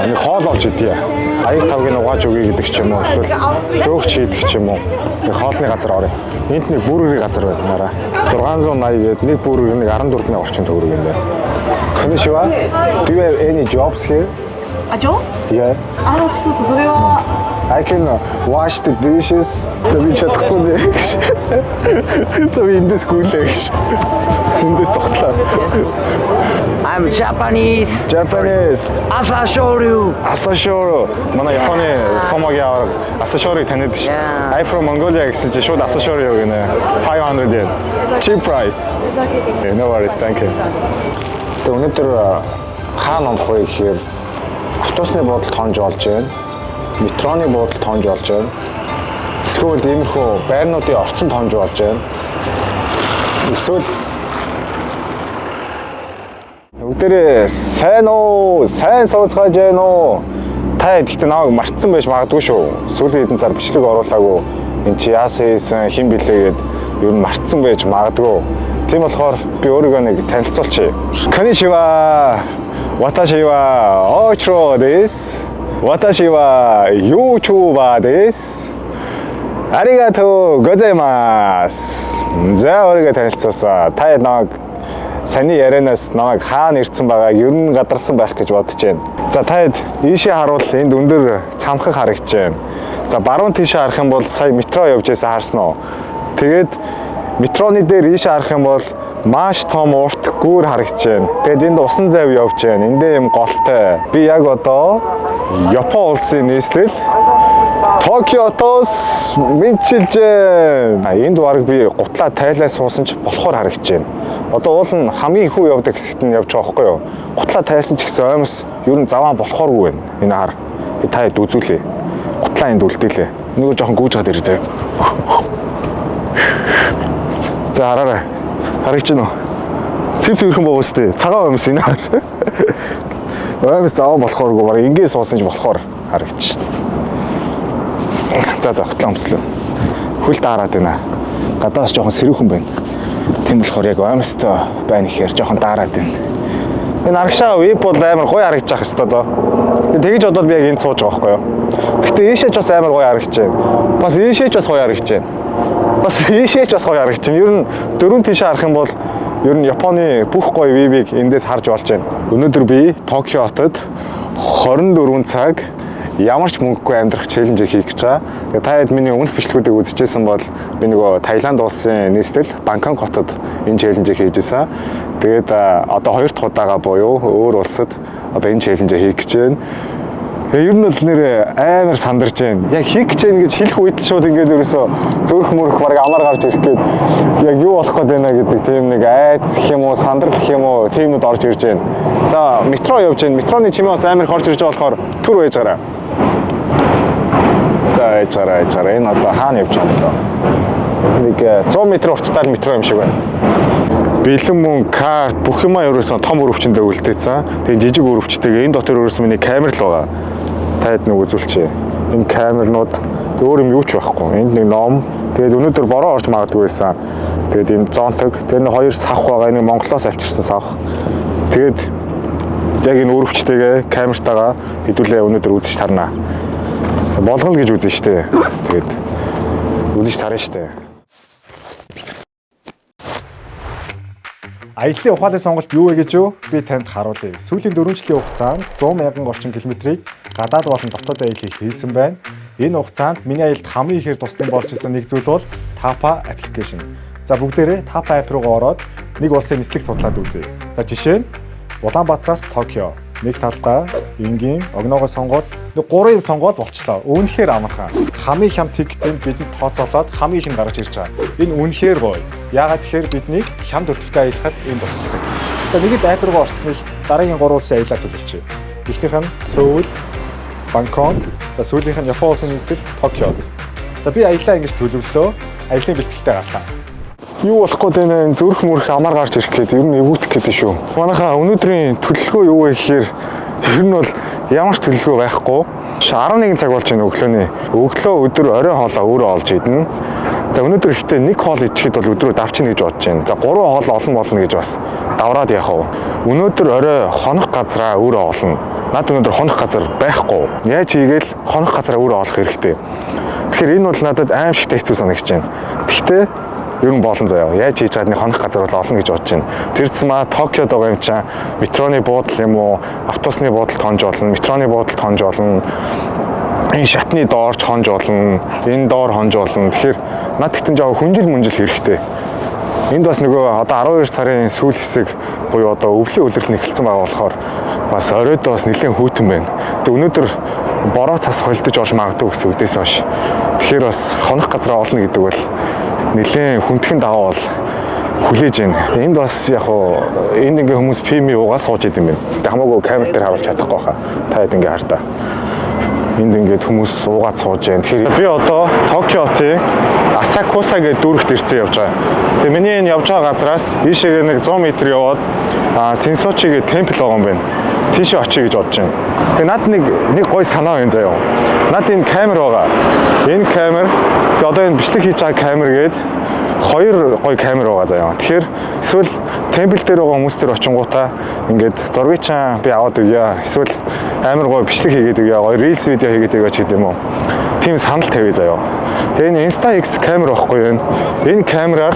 Нэг хоол олж идье. Аяг тавгийн угааж өгье гэдэг ч юм уу. Эсвэл зөөгч хийдэг ч юм уу. Нэг хоолны газар орё. Энд нэг бүргэрийн газар байна. 680 гээд нэг бүргэр нэг 14,000 орчим төгрөг юм байна. Konnichiwa. Do you have any jobs here? A job? Yeah. I can wash the dishes. Тэвч чадахгүй нэ. Тэвч эндээс гүйлээ гэж. Эндээс тогтлоо. I'm Japanese. Japanese. Asashoryu. Asashoryu. Манай Японы сомогийн Asashoryu таниад шүү дээ. I'm from Mongolia гэсэн чинь шууд Asashoryu гэнэ. 500 yen. Cheap price. Okay, no worries, thank you. Өнөөдөр хаана ондох вэ гэхээр автобусны буудалд хонж олж байна. Метроны буудалд хонж олж байна. Эсвэл иймэрхүү байрнуудын орчинд хонж олж байна. Эсвэл өдөрөө сайн уу, сайн сууцгааж байна уу? Та гэхдээ намайг мартсан байж магадгүй шүү. Сүүлийн хэдэн сар бичлэг оруулаагүй. Энд чи яасан хийсэн, хэн билээ гэд ер нь мартсан байж магадгүй. Тийм болохоор би өөрийгөө нэг танилцуулчих. Konnichiwa. Watashi wa Ochro desu. Watashi wa YouTuber desu. Arigatou gozaimasu. За өөрийгөө танилцуулсан. Та намайг саний ярианаас намайг хаана ирсэн байгааг ер нь гадарсан байх гэж бодож байна. За та ийшээ харуул энд өндөр цамхаг харагдаж байна. За баруун тийшээ харах юм бол сая метро явж байсан харсан уу? Тэгээд метроны дээр ийшээ харах юм бол маш том урт гүүр харагдаж байна. Тэгээд энд усан зайв явж байна. Эндээ юм голтой. Би яг одоо Япон улсын нийслэл Токиотоос мэдчилж байна. Энд бараг би гутлаа тайлаа суусан ч болохоор харагдаж байна. Одоо уул нь хамгийн хүү явдаг хэсэгт нь явж байгаа байхгүй юу? Гутлаа тайлсан ч гэсэн оймос ер нь заваа болохооргүй байна. Энэ хар. Би таад үзүүлээ. Гутлаа энд үлдээлээ. Нөгөө жоохон гүйж гад ирээ заяа. За хараарай. Харагч нь. Цэв цэвэрхэн боос тээ. Цагаан өмс энэ хар. Оймос заваа болохооргүй бараг ингээс суусан ч болохоор харагч шээ. За гутлаа өмслөө. Хөл даарад байна. Гадаас жоохон сэрүүхэн байна. Тийм болохоор яг оймостой байна гэхээр жоохон даарад байна. Энэ арагшаа веб бол амар гоё харагдаж ах хэвээр доо. Тэгэж бодвол би яг энд сууж байгаа байхгүй юу? Гэтэ ийшээ ч бас амар гоё харагдаж байна. Бас ийшээ ч бас гоё харагдаж байна. Бас ийшээ ч бас гоё харагдаж байна. Ер нь дөрөв тийшээ харах юм бол ер нь Японы бүх гоё вебийг эндээс харж болж байна. Өнөөдөр би Токио хотод 24 цаг ямар ч мөнгөгүй амьдрах челленж хийх гэж байгаа. Тэгээ та хэд миний өмнөх бичлэгүүдийг үзчихсэн бол би нөгөө Таиланд улсын нийслэл Бангкок хотод энэ челленжийг хийж исэн. Тэгээд одоо хоёр дахь удаага буюу өөр улсад одоо энэ челленжийг хийх гэж байна. Ер нь бол нэр амар сандарч байна. Яг хийх гэж байна гэж хэлэх үед шууд ингээд ерөөсөө зөөрх мөрөх бараг амар гарч ирэх гээд яг юу болох гээд байна гэдэг тийм нэг айц гэх юм уу, сандрал гэх юм уу, тиймнүүд орж ирж байна. За метро явж байна. Метроны чимээ бас амар орж ирж байгаа болохоор түр байж гараа. За яжгараа энэ одоо хаана явж байгаа юм бэ? Нэг 100 м урттай метро юм шиг байна. Бэлэн мөн карт бүх юмаа ерөөсөн том өрөвчөндөө үлдээсэн. Тэгээ жижиг өрөвчтэйгээ энэ дотор ерөөсөн миний камер л байгаа. Таад нэг үзүүлчихье. Энэ камернууд өөр юм юу ч байхгүй. Энд нэг ном. Тэгээд өнөөдөр бороо орж магадгүй байсан. Тэгээд ийм зонтог. Тэр нэг хоёр савх байгаа. Нэг Монголоос авчирсан савх. Тэгээд яг энэ өрөвчтэйгээ камертайгаа хэдүүлээ өнөөдөр үзэж тарнаа. Болгоно гэж үзэн штэ. Тэгээд үзэж тарна штэ. Аяллаа ухаалын сонголт юу вэ гэж би танд харуулъя. Сүүлийн 4 жилийн хугацаанд 100,000 орчим километрийг гадаад болон дотоод аяллыг хийсэн байна. Энэ хугацаанд миний аялалд хамгийн ихээр тусдан болж исэн нэг зүйл бол Tapa application. За бүгдээрээ Tapa app руу ороод нэг улсын нислэг судлаад үзье. За жишээ нь Улаанбаатараас Токио. Нэг талдаа энгийн огноогоо сонгоод 3 юм сонгоод болчлоо. Үнэхээр амархан. Хамгийн хямд тикетийг бидэнд тооцоолоод хамгийн их нь гарч ирж байгаа. Энэ үнэхээр гоё. Яагаад тэгэхээр биднийг хямд өртөгтэй аялахад энэ тусалдаг. За нэгэд апп руу орцсныг дараагийн 3 улсын аяллаа төлөвлөчье. Эхнийх нь Сөүл, Бангкок, сүүлийнх нь Япон улсын нийслэл Токиод. За би аяллаа ингэж төлөвлөлөө. Аяллаа бэлтгэлтэй гарлаа. Юу болох гээд энэ зүрх мөрх амар гарч ирэх гээд ер нь эвгүүтэх гээд шүү. Манайхаа өнөөдрийн төлөвлөгөө юу вэ гэхээр ер нь бол ямар ч төлөвлөгөө байхгүй. 11 цаг болж байна өглөөний. Өглөө өдөр орой хоолоо өөрөө олж идэнэ. За өнөөдөр ихтэй нэг хоол идэхэд бол өдрөө давчихна гэж бодож байна. За 3 хоол олон болно гэж бас давраад яах вэ? Өнөөдөр орой хонох газраа өөрөө олно. Наад өнөөдөр хонох газар байхгүй. Яаж хийгээл хонох газараа өөрөө олох хэрэгтэй. Тэгэхээр энэ бол надад аимшигтай хэцүү санагдаж байна. Гэхдээ ер нь болон заяа. Яаж хийж чадны хонох газар бол олно гэж бодож байна. Тэр зэмаа Токиод байгаа юм чам метроны буудал юм уу, автобусны буудалд хонж болно, метроны буудалд хонж болно. Энэ шатны доорч хонж болно, энэ доор хонж болно. Тэгэхээр над тэгтэн жаа хүнжил мүнжил хэрэгтэй. Энд бас нөгөө одоо 12 сарын сүүл хэсэг буюу одоо өвлийн үлрэл нэхэлсэн байгаа болохоор бас оройдоо бас нэлээд хүйтэн байна. Тэгээ өнөөдөр бороо цас холдож орж магадгүй гэсэн үдээс хойш. Тэгэхээр бас хонох газараа олно гэдэг бол нэлээд хүндхэн даваа бол хүлээж байна. Энд бас яг уу энд ингээ хүмүүс пими уугаа сууж идэм байна. Тэг хамаагүй камер дээр харуулж чадахгүй хаа. Та хэд ингээ хартаа. Энд ингээд хүмүүс уугаад сууж байна. Тэгэхээр би одоо Токиотын Асакуса гэдэг дүүрэгт ирсэн явж байгаа. Тэгээ миний энэ явж байгаа газраас ийшээгээ нэг 100 м яваад Синсочи гэдэг темпл байгаа юм байна. Тийшээ очие гэж бодож байна. Тэгээ над нэг гой санаа байна заяа. Над энэ камер байгаа. Энэ камер одоо энэ бичлэг хийж байгаа камер гээд хоёр гой камер байгаа заяа. Тэгэхээр эсвэл темпл дээр байгаа хүмүүс төр очингуудаа ингээд зургийг чаа би аваад өгье. Эсвэл амар гой бичлэг хийгээд өгье. Гой рилс видео хийгээд өгье ч гэдэм үү. Тийм санал тавья заяа. Тэгээ энэ Insta-X камер байхгүй юу? Энэ камераар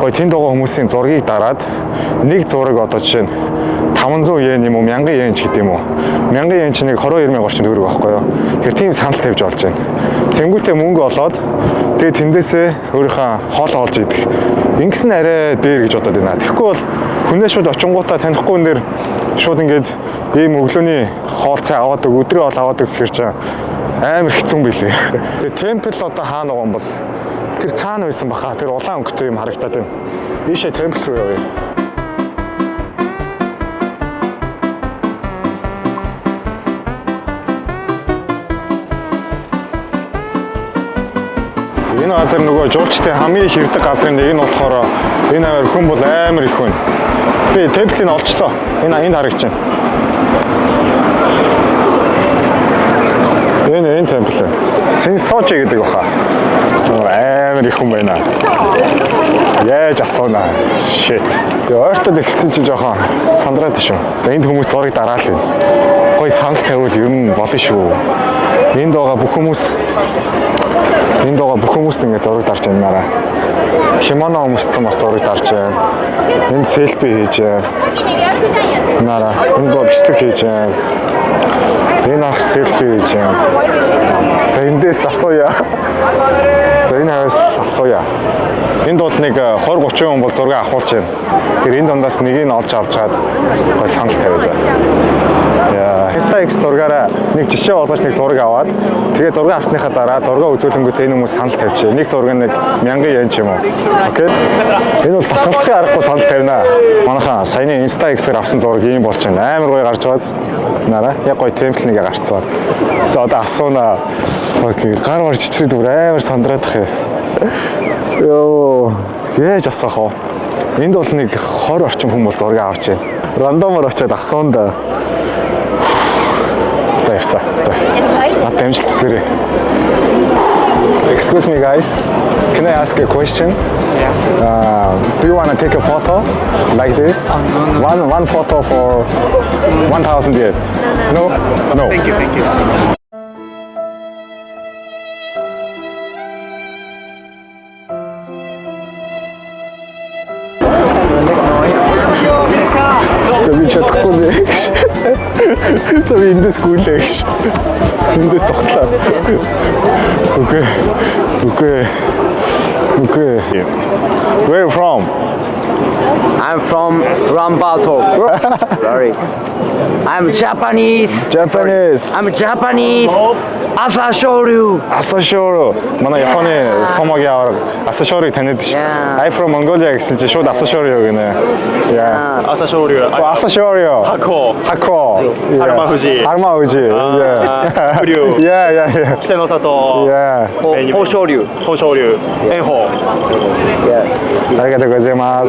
гой тэнд байгаа хүмүүсийн зургийг дараад нэг зураг одоо жишээ нь 500 йен юм уу 1000 йен ч гэдэм үү. 1000 йен ч нэг 22000 орчим төгрөг байхгүй юу? Тэгэхээр тийм санал тавьж болж байна. Тэнгүүтээ мөнгө олоод тэгээ тэндээсээ өөрийнхөө хоол олж идэх. Ингэс нь арай дээр гэж бодоод байна. Тэгэхгүй бол хүнээ шууд очингуудаа танихгүй хүн дээр шууд ингээд ийм өглөөний хоол цай аваад өдрөө ол аваад гэхээр чинь амар хэцүү юм билээ. Тэгээ темпл одоо хаана байгаа юм бол тэр цаана байсан баха. Тэр улаан өнгөтэй юм харагдаад байна. Ийшээ темпл руу явъя. Энэ газар нөгөө жуулчдын хамгийн их ирдэг газрын нэг нь болохоор энэ аваар хүн бол амар их хүн. Би темплийг олчлоо. Энд харагч байна. Энэ темпл. Синсочи гэдэг баха. Амар их хүн байна. Яаж асуунаа. Shit. Ойртод ихсэн чинь жоохон сандраад шүү. За энд хүмүүс зургийг дараал байна. Гой санал тавиул ер нь болно шүү. Энд байгаа бүх хүмүүс ингээд зураг дарж байна. Кимоно өмссөн бас зураг дарж байна. Энд селфи хийж байна. Энд гоо бичлэг хийж байна. Энэ ах селфи хийж байна. За эндээс асууя. За энэ хавьяас асууя. Энд бол нэг 20-30 хүн бол зураг авахулж байна. Тэгэхээр энэ дундаас нэгийг нь олж авч чад гой санал тавиа за. Insta-X зургаараа нэг жишээ болгож нэг зураг аваад тэгээ зураг авсныхаа дараа зураг үзүүлэнгүүтээ энэ хүмүүс санал тавьчих. Нэг зураг нэг 1000 йен ч юм уу. Окей. Энэ бол татгалзахын аргагүй санал тавина. Манайхаа саяны Insta-X-ээр авсан зураг ийм болж байна. Амар гоё гарч байгааз. Нараа яг гоё темпл нэгэ гарцсан. За одоо асууна. Окей. Гар мар чичрээд бүр амар сандраадах юм. Йоо. Яаж асах вэ? Энд бол нэг 20 орчим хүмүүс зураг авч байна. Рандомор очиад асуунда. За явсаа. За. Над амжилт төсөөрэй. Excuse me guys. Can I ask a question? Yeah. Do you want to take a photo like this? One photo for 1000 yen. No? No. Thank you. Би чадахгүй нэ. Би эндээс гүйлээ гэж. Эндээс тогтлоо. Okay. Where are you from? I'm from Rambato. Sorry. I'm Japanese. I'm Japanese. Asashoryu. Манай Японы сомогийн аварга Asashoryu таниад шүү. I'm from Mongolia гэсэн чинь шууд Asashoryu гэнэ. Yeah. Asashoryu. Hako. Haruma Fuji. Yeah. Furyu. Yeah. Senosato. Yeah. Hoshoryu. Enho. Arigatou gozaimasu.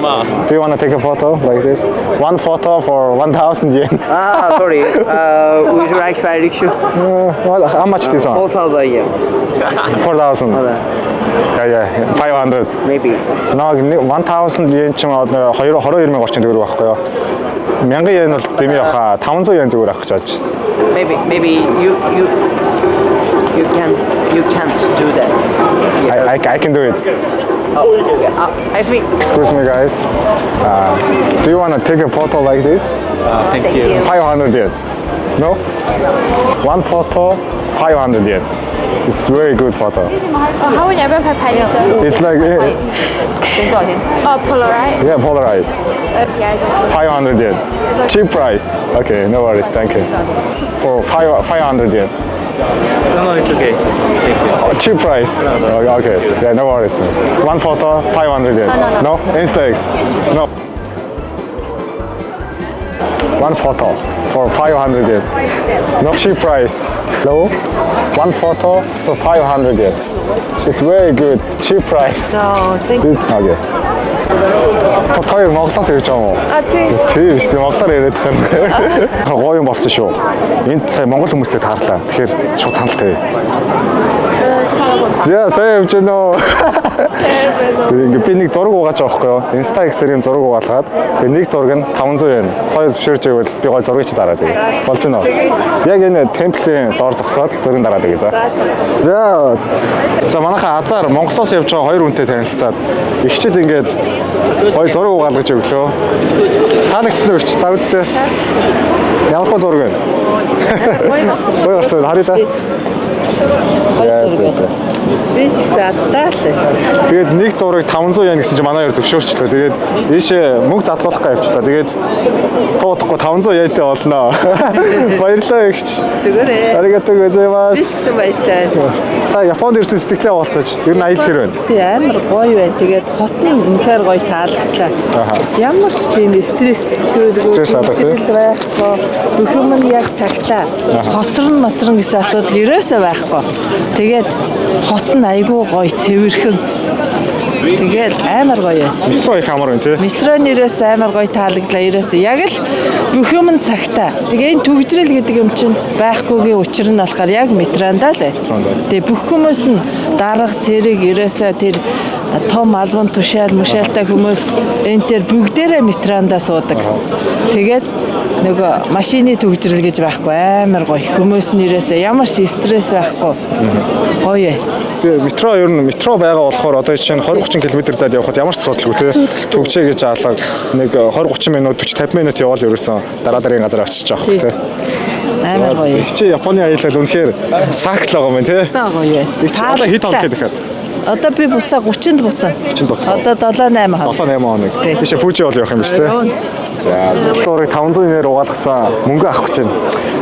ます。 Do you want to take a photo like this? One photo for 1,000 yen. Sorry. Would you like my rickshaw? Well, how much this one? 4,000 yen. 4,000. Yeah, 500. Maybe. Нэг 1,000 yen ч юм уу 22,000 орчим төгрөг байхгүй юу? 1000 yen бол дэмий авах 500 yen зүгээр авах гэж бодож. Maybe you can't do that. I can do it. Excuse me. Excuse me, guys. Do you want to take a photo like this? Thank you. 500 yen. No? One photo, 500 yen. It's very good photo. 他问你要不要拍拍照？ It's like, 多少钱？Polaroid。 yeah, Polaroid. 便宜的。 500 yen. Cheap price. Okay, no worries. Thank you. For 500 yen. No, it's okay. Thank you. Oh, cheap price. Okay. Yeah, no worries. One photo, 500 yen. No? Instax. No. One photo for 500 yen. No cheap price. No. One photo for 500 yen. It's very good. Cheap price. Okay. Тоёр Монголоос ирж байгаа юм уу? Тийм шүү дээ. Монголоор яриад байгаа. Гоё юм болсон шүү. Энд сая монгол хүмүүстэй таарлаа. Тэгэхээр шууд саналтай. За сайн явж байна уу? Тэгээ би нэг зураг угааж байгаа байхгүй юу? Insta X-ээр зураг угаалгаад тэгээ нэг зураг нь 500 yen. Тоёр зөвшөөрч байвал би гоё зургийг ч дараад өгье. Болж байна уу? Яг энэ темплийн доор зогсоод зургийг дараад өгье за. За манайхаа азар Монголоос явж байгаа хоёр хүнтэй танилцаад ихчэд ингээд гоё зураг угаалгаж өглөө. Таалагдсан уу ч та үзтээ. Ямар хөө зураг вэ? Гоё орсон харъя та. Би ч задлаа. Тэгээд нэг зураг 500 yen гэсэн чинь манай хоёр зөвшөөрчлөө. Тэгээд ийшээ мөнгө задлуулах гэж явчихлаа. Тэгээд туудахгүй 500 yen-тэй олноо. Баярлалаа ихч. Зүгээрээ. Аригато гозаймас. Баярлалаа. Та Японд ирсэн сэтгэлээ хуваалцаж ер нь аял хэр байна? Тий амар гоё байна. Тэгээд хот нь үнэхээр гоё таалагдлаа. Ямар ч тийм стресс Стресс алга тий? байхгүй. Бүх юм нь яг цагтаа. Хоцрон гэсэн асуудал ерөөсөө байхгүй. Тэгээд хот нь айгүй гоё цэвэрхэн. Тэгээд амар гоё. Метро их амар байна тий? Метро нэрээс амар гоё таалагдлаа. Ерөөсөө яг л бүх юм нь цагтаа. Тэгээ энэ төгжрэл гэдэг юм чинь байхгүйгийн учир нь болохоор яг метрондаа л. Тэгээ бүх хүмүүс нь дарга цэрэг ерөөсөө тэр том албан тушаал мушаалтай хүмүүс энэ тэр бүгдээрээ метрондаа суудаг. Тэгээд нөгөө машины төгжрэл гэж байхгүй амар гоё. Хүмүүс нь ерөөсөө ямар ч стресс байхгүй. Гоё. Тэгээ метро ер нь метро байгаа болохоор одоо жишээ нь 20-30 км зайд явхад ямар ч асуудалгүй тий. Төгчээ гэж хаалга нэг 20-30 минут 40-50 минут явбал ерөөсөн дараагийн газар очиж байгаа хөх тий. Амар гоё. Их чи Японы аялал үнэхээр сакл байгаа юм тий. Гоё. Их чи одоо хэд хоног гэхэд? Одоо би буцаа 30-нд буцаа. 30-нд буцаа. Одоо 7-8 хоног. 7-8 хоног. Тийш Фужи бол явах юм биш тий. За зургийг 500 yen-ээр угаалгасан мөнгө авах гэж байна.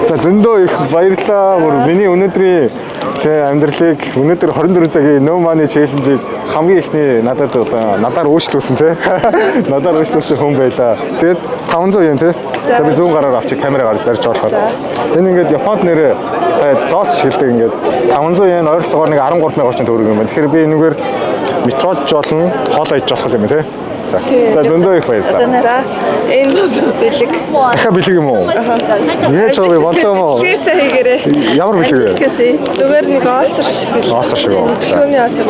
За зөндөө их баярлалаа. Бүр миний өнөөдрийн амьдралыг өнөөдөр 24 цагийн No Money Challenge-ийг хамгийн ихний надаар өөрчлүүлсэн тий. Надаар өөрчлүүлсэн хүн байлаа. Тэгээд 500 yen тий. За би зүүн гараар авчих камераа барьж болохоор. Энэ ингээд Японд нэрээ зоос шилдэг ингээд 500 yen ойролцоогоор нэг 13,000 орчим төгрөг юм байна. Тэгэхээр би энэгээр метрод ч болно, хоол аж болох юм тий. За зөндөө их баярлалаа. Энэ бэлэг. Дахиад бэлэг юм уу? Яаж вэ? Болж байгаа юм уу? Хийсээ хийгээрээ. Ямар бэлэг вэ? Зүгээр нэг осор шиг. Осор шиг үү? Түүний осор.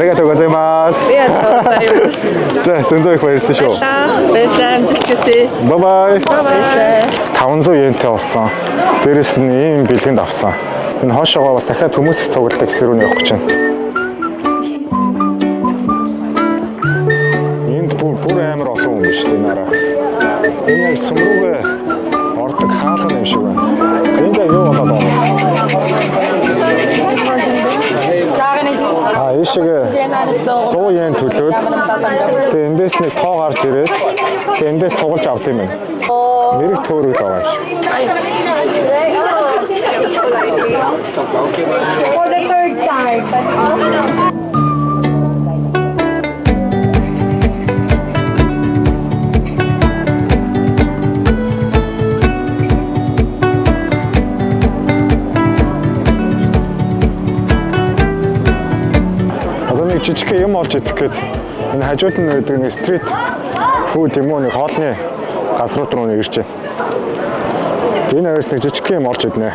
Аригато гозаймас. За зөндөө их баярлалаа шүү. Баярлалаа амжилт хүсье. Bye bye. Баярлалаа. 500 yen-тэй болсон. Дээрэс нь ийм бэлгэнд авсан. Энэ хоошоогоо бас дахиад хүмүүс их цугладаг гэсэн рүү явах гэж байна. Бүр амар олон хүн шүү дээ нараа. Энэ яг сүмрүүгээ ордог хаалга юм шиг байна. Энд яг юу болоод байна? Ийшээгээ 100 yen төлөөд тэгээ эндээс нэг тоо гарч ирээд тэгээ эндээс сугалж авд юм байна. Нэрэг төөрөг л байгаа юм шиг. For the third time. Жижиг юм олж идэх гээд Энэ хажууд нь байдаг нэг стрит фуд юм уу нэг хоолны газрууд руу ирж байна. Энэ аваас нэг жижиг юм олж иднэ.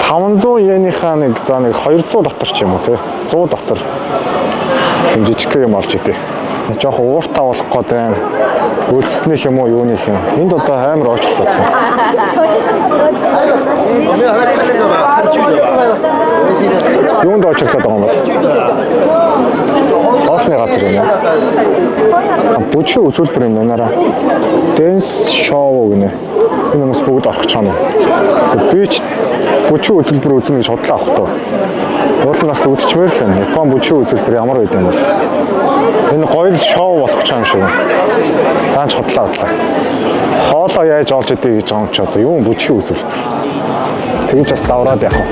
500 йенийхаа нэг за нэг 200 дотор ч юм уу тий 100 дотор тийм жижиг юм олж идэв. Жохо ууртаа болох гээд байна. Үлснэх юм уу юуных юм. Энд одоо амар уучлалт байна. Юунд уучлалт байгаа юм бол? Хоолны газар юм аа. Бүжгийн үзүүлбэр юм байна. Dance show гэнэ. Энэ хүмүүс бүгд орох гэж байна. Би ч бүжгийн үзүүлбэр үзнэ гэж бодлоо авах тоо. Уулнаас үзчихмээр л байна. Япон бүжгийн үзүүлбэр ямар байд юм бол. Энэ гоё шоу болох гэж юм шиг. Даанч бодлоо. Хоолоо яаж олж идэх гэж байгаа юм чи одоо юу бүжгийн үзүүлбэр. Тэгж бас давраад явах.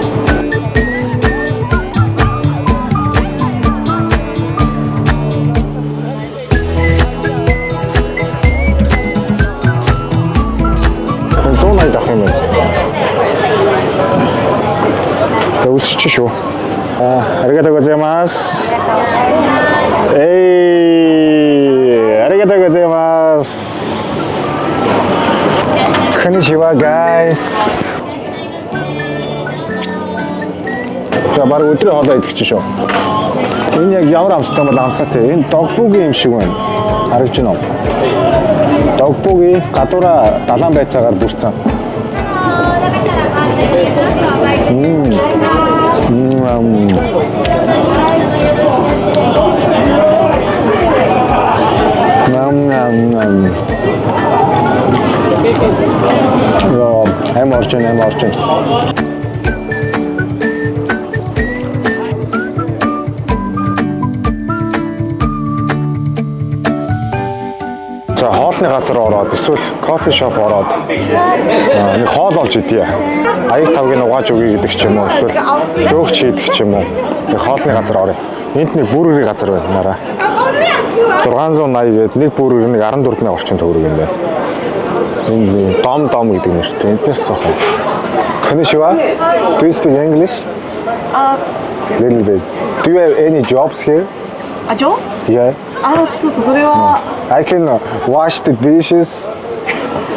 Өсч шүү. Аригато гозаймас. Аригато гозаймас. Konnichiwa guys. За баг өдрийн хоолой идэх чинь шүү. Энэ яг ямар амттай бол амсаатай. Энэ догбугийн юм шиг байна. Харагч байна уу? Догбугийн гадуура далайн байцаагаар бүрдсэн. I'm origin. За хоолны газар ороод эсвэл кофе шоп ороод нэг хоол олж идье. Аяг тавгийг угааж өгье гэдэг ч юм уу эсвэл зөөгч хийдэг ч юм уу. Нэг хоолны газар орё. Энд нэг бүргэрийн газар байна нараа. 680 гээд нэг бүргэр нэг 14,000 орчим төгрөг юм байна. Энд дом гэдэг нэртэй. Эндээс сохоо. Konnichiwa. Do you speak English? Little bit. Do you have any jobs here? A job? Yeah. ちょっとそれは I can wash the dishes.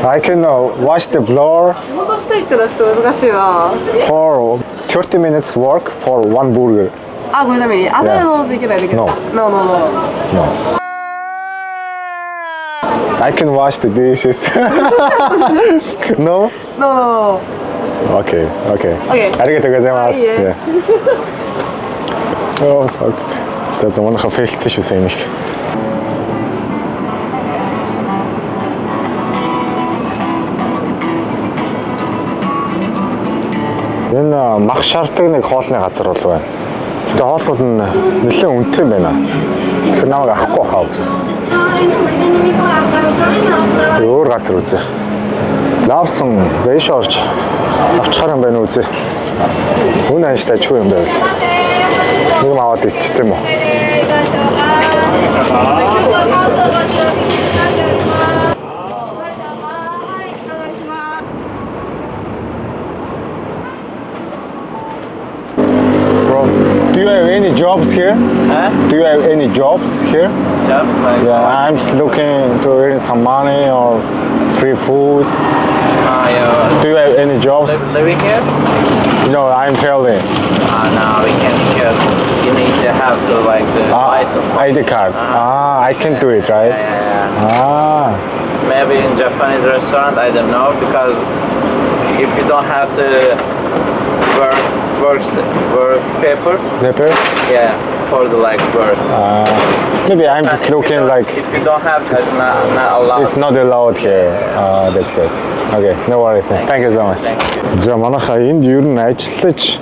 I can wash the floor 仕事したいってのはちょっと難しいわ。 for 30 minutes work for one burger. あ、ごめんなさい。あ、できない。No. No. No. I can wash the dishes. No? No. Okay. Okay. Arigatou gozaimasu. Yeah. Oh, fuck. За манайха фейлцсэн шүү сайн нэг. Энэ мах шаарддаг нэг хоолны газар бол байна. Гэтэ хоолнууд нь нэлээд үнэтэй байна. Тэгэхээр намайг авахгүй хаа гэсэн. Өөр газар үзье. Лавсан зэш орж авчихаар юм байна үзье. Үн ханштай чүү юм байвал. Нэг аваад ичтэй юм уу? Do you have any jobs here? Huh? Do you have any jobs here? Jobs like Yeah, I'm just looking to earn some money or free food. yeah. Do you have any jobs? Living here? No, I'm telling. No, we can't because you need to have to like buy some. ID card. I can do it, right? Yeah. Maybe in Japanese restaurant, I don't know, because if you don't have to work paper, Paper? yeah, for the like work. Maybe I'm just If you looking don't- like if you don't have, it's not allowed. it's not allowed here. That's good. Okay, no worries. Thank you so much. За манайха энд ер нь ажиллаж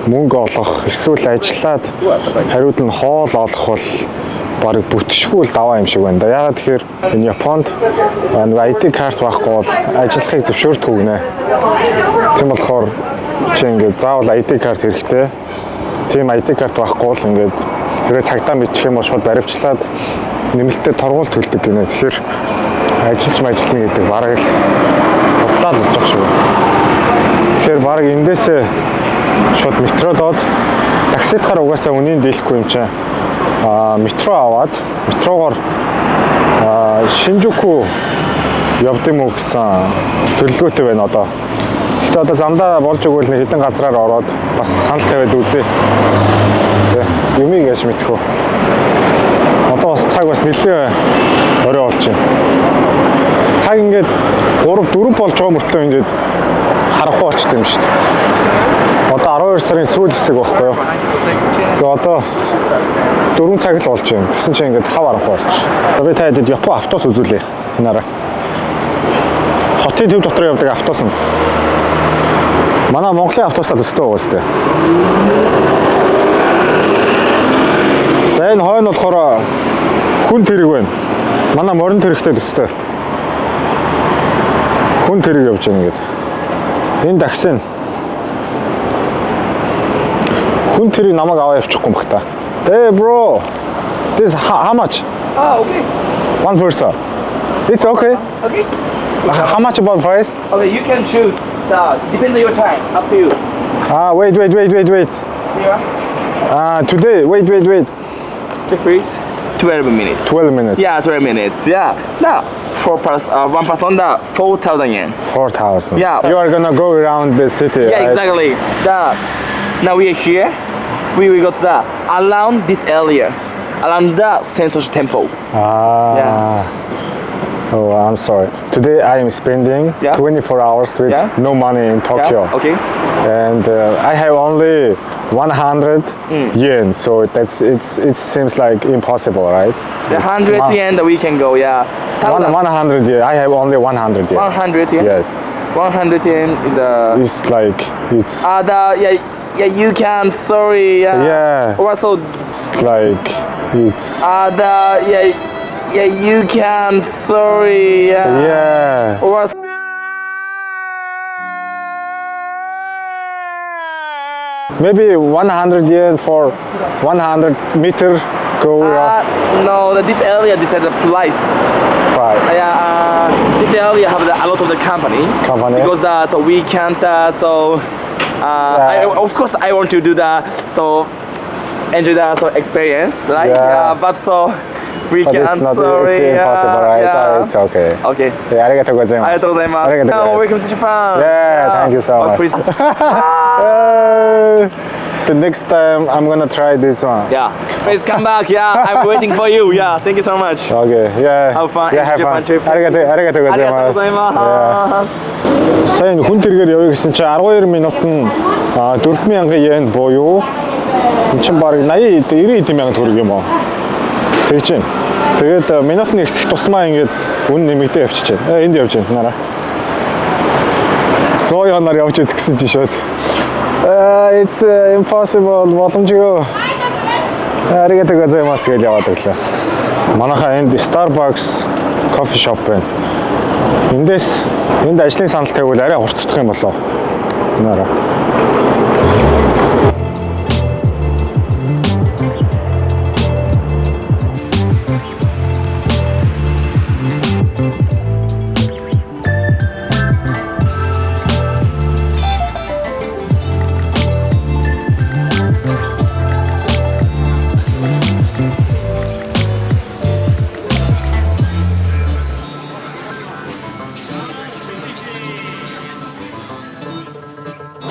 мөнгө олох эсвэл ажиллаад хариуд нь хоол олох бол барыг бүтшгүй л даваа юм шиг байна да. Ягаад тэгэхээр энэ Японд нэг ID карт байхгүй бол ажиллахыг зөвшөөрдөг үгнэ. Тийм болохоор чи ингээд заавал ID карт хэрэгтэй. Тийм ID карт байхгүй бол ингээд хэрэг цагтаа мэдчих юм бол шууд баривчлаад нэмэлтээр торгуул төлдөг гинэ. Тэгэхээр ажиллаж ажиллана гэдэг бараг л бодлоо л болж байгаа шүү. Тэгэхээр бараг эндээсээ шууд метрод доод такситгаар угаасаа үнийн дийлэхгүй юм чинь метро аваад метрогоор Шинжуку явд юм уу гэсэн төлөвлөгөөтэй байна одоо. Гэхдээ одоо замдаа болж өгвөл нэг хэдэн газраар ороод бас санал тавиад үзье. Тэ юмыг яаж мэдэх вэ? Одоо бас цаг бас нэлээд орой болж байна. Цаг ингээд 3-4 болж байгаа мөртлөө ингээд харахгүй болчихсон юм шүү дээ. Одоо 12 сарын сүүл хэсэг байхгүй юу? Тэгээ одоо 4 цаг л болж байна. Тэгсэн чинь ингээд хав арахгүй болчих. Одоо би та хэд Япон автобус үзүүлээ. Энараа. Хотын төв дотор явдаг автобус нь. Манай Монголын автобусаа төстэй байгаа сте. За энэ хойно болохоор хүн тэрэг байна. Манай морин тэрэгтэй төстэй. Хүн тэрэг явж байна ингээд. Энэ такси. Хүн тэрэг намайг аваа явчихгүй юм бах та. Hey bro, this how much? Ah, okay. One person. It's okay. Okay. How much about price? Okay, you can choose. Depends on your time. Up to you. Wait. Here. Today, wait. Check please. 12 minutes. 12 minutes. Yeah, 12 minutes. Yeah. Now, one person, 4,000 yen. 4,000. Yeah. You are gonna go around the city. Yeah, right? exactly. Now we are here. We will go to around this area, around the Sensoji Temple. Yeah. Oh, I'm sorry. Today I am spending 24 hours with no money in Tokyo. Yeah. Okay. And I have only 100 yen, so it seems like impossible, right? The 100 yen that we can go. Yeah. 100 yen. I have only 100 yen. 100 yen. Yes. 100 yen in the. It's like it's. Yeah, you can't. Sorry. Yeah. Also. It's like it's. Yeah, you can't. Sorry. Yeah. Maybe 100 yen for 100 meter go. No, this area, this is the price. Right. This area have a lot of the company. Because so we can't. Of course, I want to do that. So enjoy the experience, right? Yeah. But so we But can't. it's not. Sorry. It's impossible, right? Yeah. It's okay. Okay. Yeah, arigatou gozaimasu. Arigatou gozaimasu. Welcome to Japan. Yeah, thank you so much. The next time I'm gonna try this one. Yeah. Please come back. Yeah, I'm waiting for you. Yeah. Thank you so much. Okay. Yeah. Have fun. Yeah, have fun. Japan trip. Arigatou gozaimasu. Yeah. Сайн хүн тэргээр явъя гэсэн чинь 12 минут нь 4,000 йен буюу энэ чинь баг 80 90 мянга төгрөг юм аа. Тэгж чинь. Тэгээд минутны хэсэг тусмаа ингээд үн нэмэгдээ явчихж байна. Энд явж байна нараа. 100 янаар явж үзэх гэсэн чинь шууд. It's impossible. Боломжгүй. Arigatou gozaimasu гэж яваад өглөө. Манайхаа энд Starbucks coffee shop байна. Энд ажлын санал тавьвал арай хурцдах юм болоо. Нараа.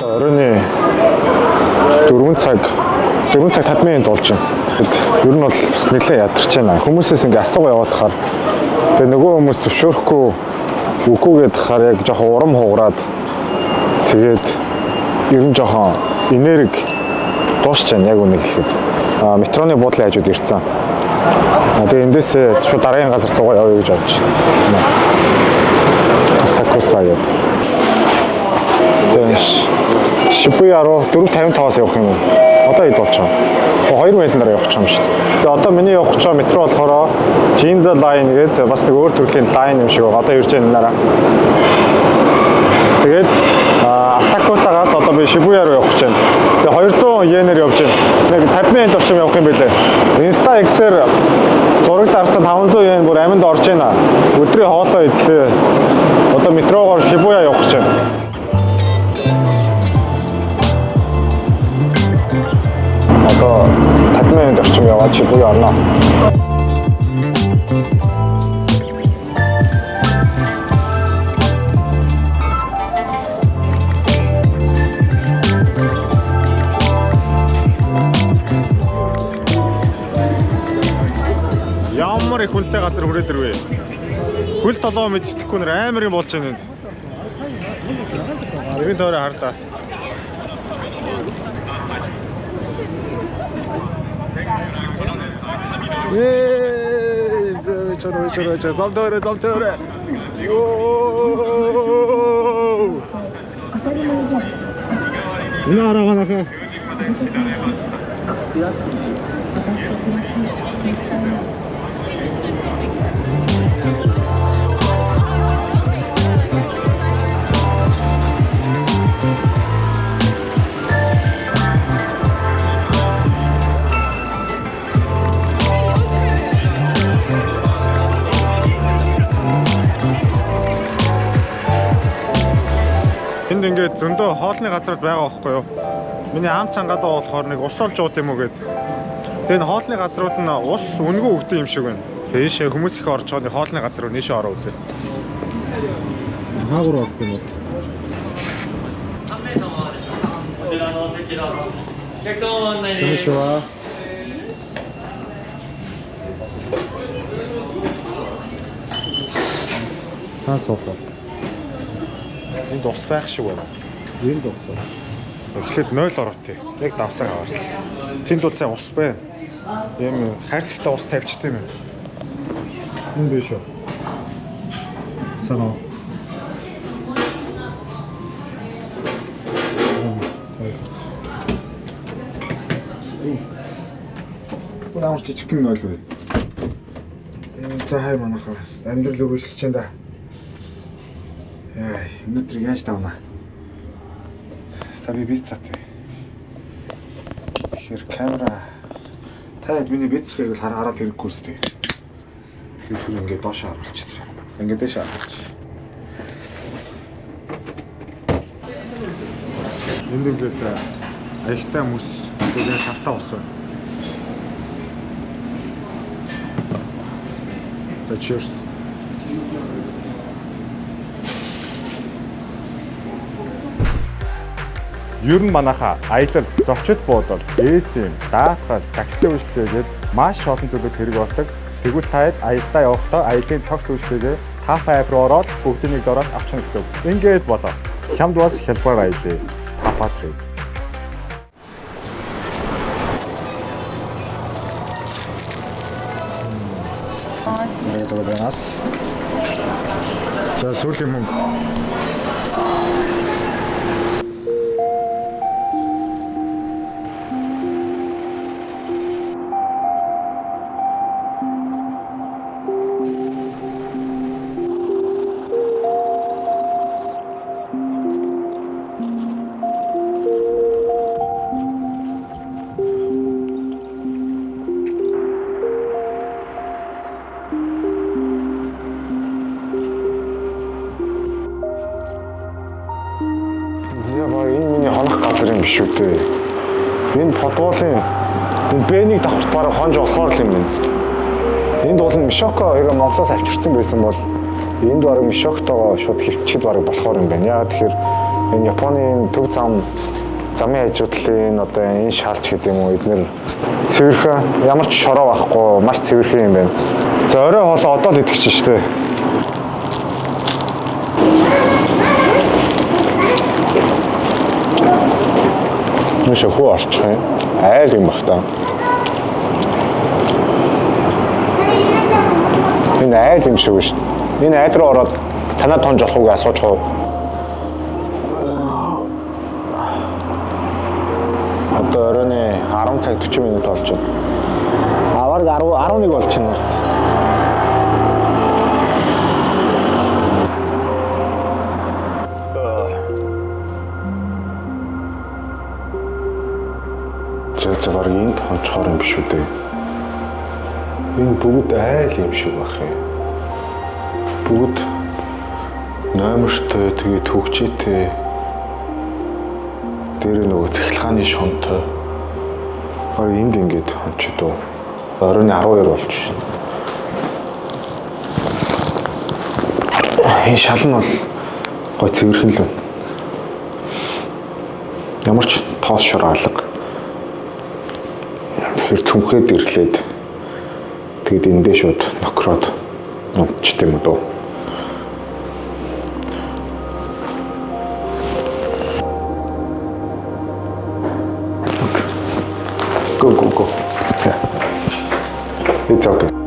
Оройны 4 цаг 50 минут болж байна. Тэгэд ер нь бол бас нэлээд ядарч байна. Хүмүүсээс ингээ асуугаа яваад тахаар тэгээ нөгөө хүмүүс зөвшөөрөхгүй үгүй гэдэг тахаар яг жоохон урам хугараад тэгээд ер нь жоохон энерги дуусч байна яг үнийг хэлэхэд. Метроны буудлын хажууд ирсэн. Тэгээ эндээсээ шууд дараагийн газар руугаа явъя гэж бодож байна. Асакуса гэдэг. Shibuya руу 4:55-аас явах юм уу? Одоо хэд болж байгаа? 2 минутаар явах юм шүү дээ. Тэгээ одоо миний явах гэж байгаа метро болохоор Jinza line гэдэг бас нэг өөр төрлийн лайн юм шиг байна. Одоо ирж байгаа нараа. Тэгээд Asakусагаас одоо би Shibuya руу явах гэж байна. Тэгээ 200 йенээр явж байна. Нэг 50 минут орчим явах юм билээ. Insta X-ээр зураг дарсан 500 йен бүр аминд орж байна. Өдрийн хоолоо идлээ. Одоо метрогоор Shibuya явах гэж байна. Одоо 50 минут орчим яваад чи буюу орно. Ямар их хүнтэй газар хүрээд ирвэ. Хөл толгоо мэддэхгүй нэр амар юм болж байна энд. Иргэн тойроо хардаа. Чороо замтойроо. Йоо. Энэ араганаха. Энд ингээд зөндөө хоолны газрууд байгаа байхгүй юу? Миний ам цангаадаа болохоор нэг ус олж ууд юм уу гээд. Тэгээ энэ хоолны газрууд нь ус үнгүй өгдөг юм шиг байна. Тэгээшээ хүмүүс их орж байгаа хоолны газар руу нээшээ ороо үзье. Хаагур болтой юм уу? Тэгээшээ. Хасоолоо. Энд ус байх шиг байна. Энд ус. Эхлээд 0 ороотой. Яг давсаг аваарлаа. Тэнд бол сайн ус байна. Ийм хайрцагтай ус тавьчтай юм. Энд биш үү? Санаа. Гурав амарч жижиг юм ойл вэ? За хай манайхаа амьдрал үргэлжлэж чинь да. Яа, өнөөдөр яаж давна? Саби бицаатай. Тэгэхээр камера таад миний бицхийг л хараад хэрэггүй үстэй. Тэгэхээр ингээд доош харуулчих. Ингээд дэш харуулчих. Энд ингээд аягтай мөс тэгээд савтаа ус байна. За cheers. Ер нь манайха аялал, зочид буудал, ээсийн, даатгал, такси үйлчлэгээд маш олон зүйлүүд хэрэг болдог. Тэгвэл таад аялдаа явахдаа аялын цогц үйлчлэгээ Tap app руу ороод бүгдийг нэг дороос авчихна гэсэн үг. Ингээд болоо. Хямд бас хялбар аялъя. Tap trip. За сүүлийн мөнгө. Биш үү дээ. Энэ подволын энэ бэнийг давхарт бараг хонж болохоор л юм байна. Энд бол Мишоко хэрэг Монголоос авчирсан байсан бол энд бараг Мишоктойгоо шууд хөвчөд бараг болохоор юм байна. Яагаад тэгэхээр энэ Японы төв замын хажуудлын одоо энэ шалч гэдэг юм уу эднэр цэвэрхэн ямар ч шороо байхгүй маш цэвэрхэн юм байна. За орой хоолоо одоо л идэх чинь шүү дээ. Мөшө хөө орчих юм. Айл юм бах та. Энэ айл юм шиг шүү. Энэ айл руу ороод танаа тонж болох уу гэж асууж хав. Одоо оройны 10 цаг 40 минут болж байна. Аварг 11 болчихно. Зөвхөн энд хончхоор юм биш үү дээ. Энэ бүгд айл юм шиг бах юм. Бүгд номертой тэгээд хөгжөөтэй. Дээр нөгөө цахилгааны шонтой. Энд ингэж хончдоо. Оройн 12 болж байна. Энэ шал нь бол гой цэвэрхэн л байна. Ямар ч тоос шор алга. Тэгэхээр цүнхээд ирлээд тэгэд эндээ шууд нокроод нутчт юм дөө. Go. Yeah. It's okay.